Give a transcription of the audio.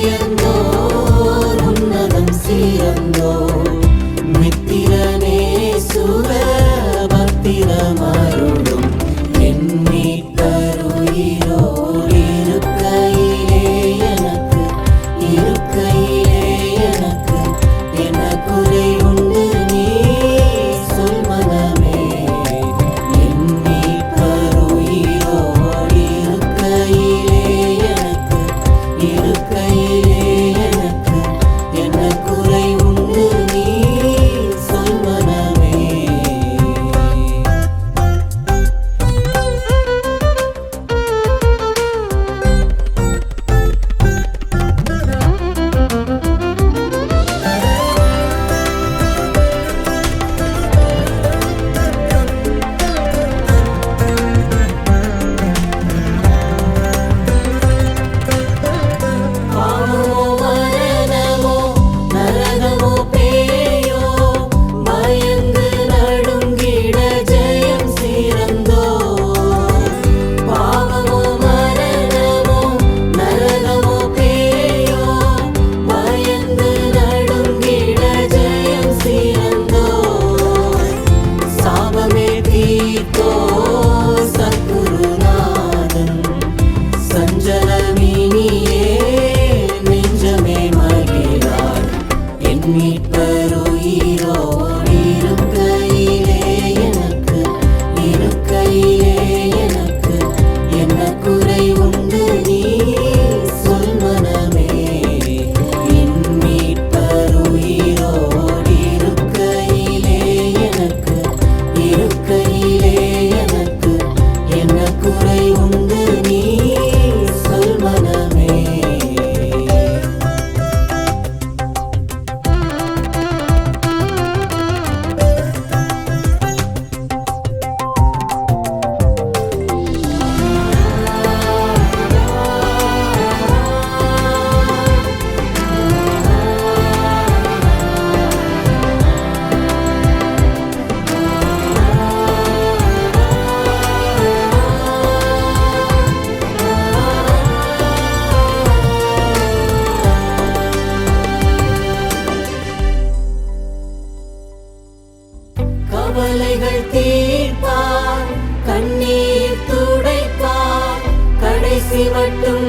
உயர்ந்தோர் உன்னதம் சிறந்தோர் மித்திரனே சுக பத்திரமருளும் என் மீட்பருயிரோடு இருக்கையிலே எனக்கு என்ன குறை உண்டு நீ சொல் மனமே. என் மீட்பருயிரோடு இருக்கையிலே எனக்கு என்ன குறை உண்டு நீ சொல் மனமே. பாவமோ மரணமோ நரகமோ பேயோ பயந்து நடுங்கிட ஜெயம் சிறந்தோர். பாவமோ மரணமோ நரகமோ பேயோ பயந்து நடுங்கிட ஜெயம் சிறந்தோர். சாபமே தீர்த்தோர் சத்குருநாதன் சஞ்சலமினியே நெஞ்சமே மகிழார். என் மீட்பருயிரோடு இருக்கையிலே எனக்கு என்ன குறை உண்டு நீ சொல் மனமே. என் மீட்பருயிரோடு இருக்கையிலே எனக்கு என்ன குறை உண்டு நீ சொல் மனமே. கவலைகள் தீர்ப்பார் கண்ணீர் துடைப்பார் கடைசி மட்டும்